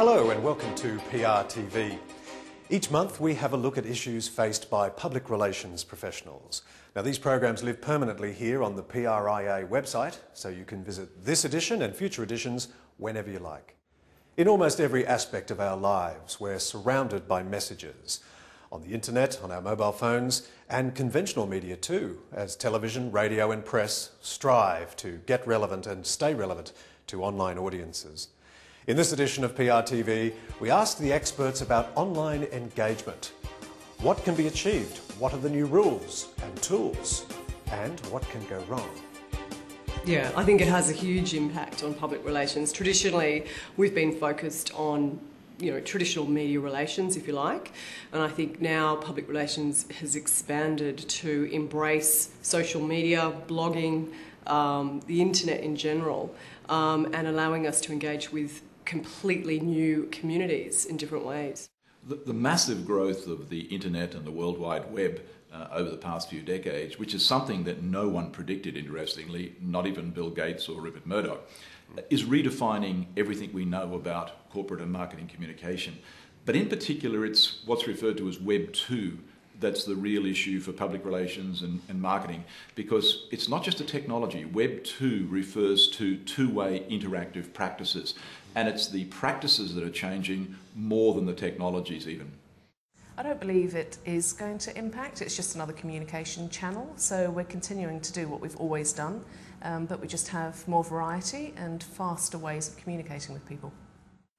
Hello and welcome to PRTV. Each month we have a look at issues faced by public relations professionals. Now these programs live permanently here on the PRIA website, so you can visit this edition and future editions whenever you like. In almost every aspect of our lives, we're surrounded by messages. On the internet, on our mobile phones, and conventional media too, as television, radio and press strive to get relevant and stay relevant to online audiences. In this edition of PRTV, we ask the experts about online engagement. What can be achieved? What are the new rules and tools? And what can go wrong? Yeah, I think it has a huge impact on public relations. Traditionally, we've been focused on traditional media relations, if you like. And I think now public relations has expanded to embrace social media, blogging, the internet in general, and allowing us to engage with completely new communities in different ways. The massive growth of the internet and the World Wide Web over the past few decades, which is something that no one predicted, interestingly, not even Bill Gates or Rupert Murdoch, is redefining everything we know about corporate and marketing communication. But in particular, it's what's referred to as Web 2 that's the real issue for public relations and marketing, because it's not just a technology. Web 2 refers to two-way interactive practices, and it's the practices that are changing more than the technologies even. I don't believe it is going to impact. It's just another communication channel, so we're continuing to do what we've always done, but we just have more variety and faster ways of communicating with people.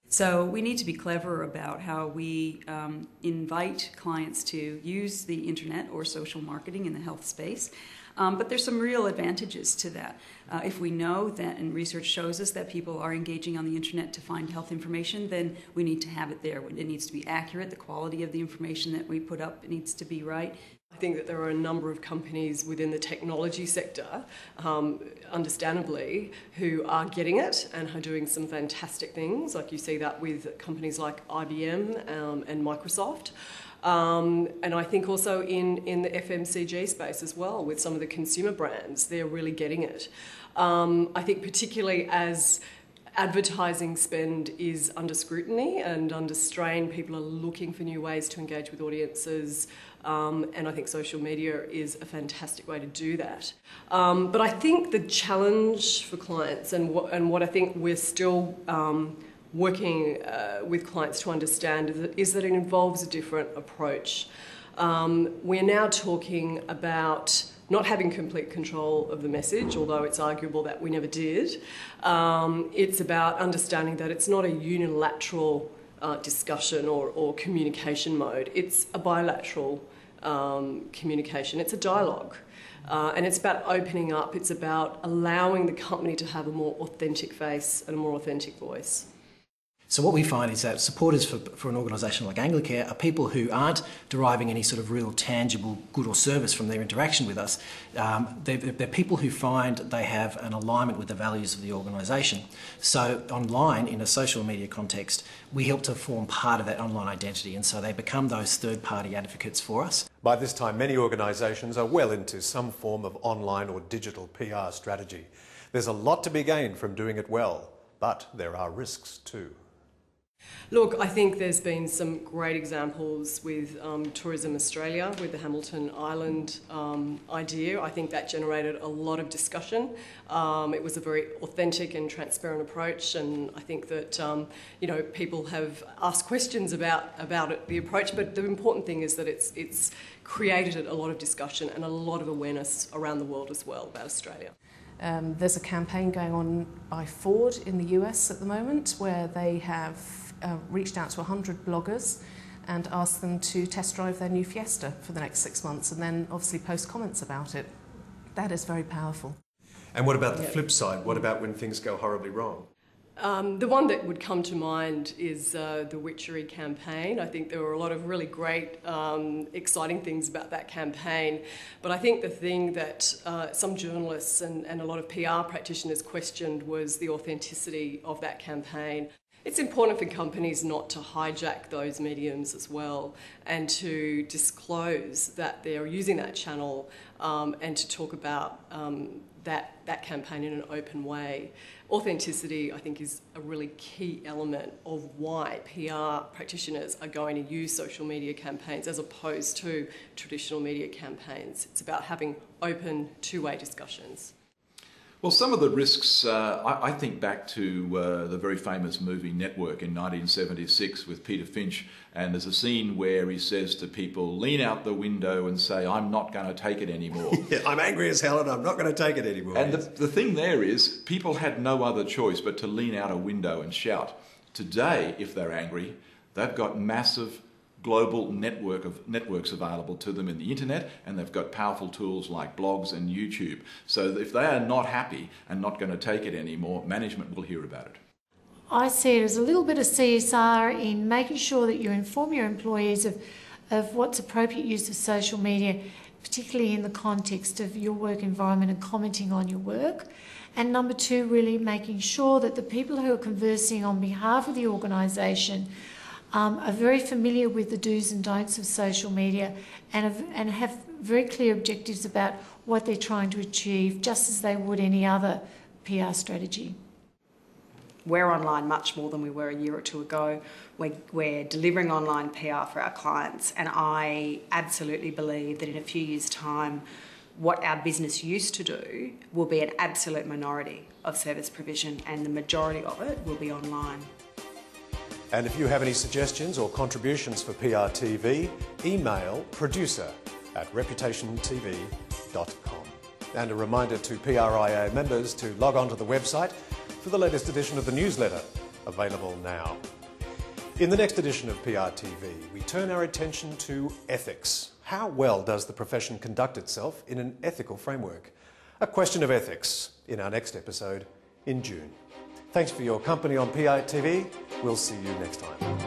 So we need to be clever about how we invite clients to use the internet or social marketing in the health space. But there's some real advantages to that. If we know that, and research shows us that people are engaging on the internet to find health information, then we need to have it there. It needs to be accurate. The quality of the information that we put up needs to be right. I think that there are a number of companies within the technology sector, understandably, who are getting it and are doing some fantastic things. Like you see that with companies like IBM and Microsoft. And I think also in the FMCG space as well, with some of the consumer brands, they're really getting it. I think particularly as advertising spend is under scrutiny and under strain, people are looking for new ways to engage with audiences, and I think social media is a fantastic way to do that. But I think the challenge for clients and what I think we're still working with clients to understand is that it involves a different approach. We're now talking about not having complete control of the message, although it's arguable that we never did. It's about understanding that it's not a unilateral discussion or communication mode. It's a bilateral communication. It's a dialogue. And it's about opening up. It's about allowing the company to have a more authentic face and a more authentic voice. So what we find is that supporters for an organisation like Anglicare are people who aren't deriving any sort of real tangible good or service from their interaction with us. They're people who find they have an alignment with the values of the organisation. So online, in a social media context, we help to form part of that online identity, and so they become those third-party advocates for us. By this time, many organisations are well into some form of online or digital PR strategy. There's a lot to be gained from doing it well, but there are risks too. Look, I think there's been some great examples with Tourism Australia, with the Hamilton Island idea. I think that generated a lot of discussion. It was a very authentic and transparent approach, and I think that people have asked questions about it, the approach. But the important thing is that it's created a lot of discussion and a lot of awareness around the world as well about Australia. There's a campaign going on by Ford in the US at the moment where they have reached out to 100 bloggers and asked them to test drive their new Fiesta for the next 6 months and then obviously post comments about it. That is very powerful. And what about the flip side? What about when things go horribly wrong? The one that would come to mind is the Witchery campaign. I think there were a lot of really great, exciting things about that campaign. But I think the thing that some journalists and a lot of PR practitioners questioned was the authenticity of that campaign. It's important for companies not to hijack those mediums as well, and to disclose that they're using that channel, and to talk about that campaign in an open way. Authenticity, I think, is a really key element of why PR practitioners are going to use social media campaigns as opposed to traditional media campaigns. It's about having open, two-way discussions. Well, some of the risks, I think back to the very famous movie Network in 1976 with Peter Finch, and there's a scene where he says to people, lean out the window and say, I'm not going to take it anymore. Yeah, I'm angry as hell and I'm not going to take it anymore. And the thing there is, people had no other choice but to lean out a window and shout. Today, if they're angry, they've got massive global networks available to them in the internet, and they've got powerful tools like blogs and YouTube. So if they are not happy and not going to take it anymore, management will hear about it. I see it as a little bit of CSR in making sure that you inform your employees of what's appropriate use of social media, particularly in the context of your work environment and commenting on your work. And number two, really making sure that the people who are conversing on behalf of the organisation are very familiar with the do's and don'ts of social media, and have very clear objectives about what they're trying to achieve, just as they would any other PR strategy. We're online much more than we were a year or two ago. We're delivering online PR for our clients, and I absolutely believe that in a few years' time, what our business used to do will be an absolute minority of service provision, and the majority of it will be online. And if you have any suggestions or contributions for PRTV, email producer@reputationtv.com. And a reminder to PRIA members to log on to the website for the latest edition of the newsletter, available now. In the next edition of PRTV, we turn our attention to ethics. How well does the profession conduct itself in an ethical framework? A question of ethics in our next episode in June. Thanks for your company on PRTV. We'll see you next time.